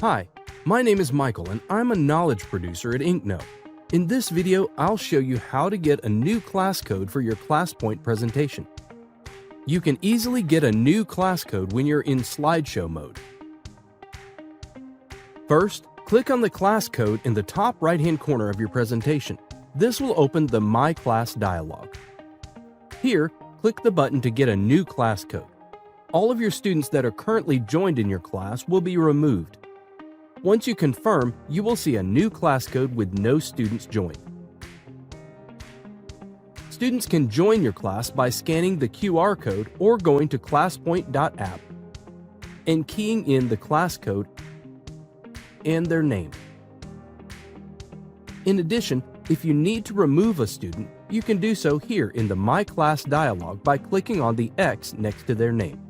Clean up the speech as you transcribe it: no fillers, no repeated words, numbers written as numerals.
Hi, my name is Michael and I'm a knowledge producer at Inknow. In this video, I'll show you how to get a new class code for your ClassPoint presentation. You can easily get a new class code when you're in slideshow mode. First, click on the class code in the top right-hand corner of your presentation. This will open the My Class dialog. Here, click the button to get a new class code. All of your students that are currently joined in your class will be removed. Once you confirm, you will see a new class code with no students joined. Students can join your class by scanning the QR code or going to classpoint.app and keying in the class code and their name. In addition, if you need to remove a student, you can do so here in the My Class dialog by clicking on the X next to their name.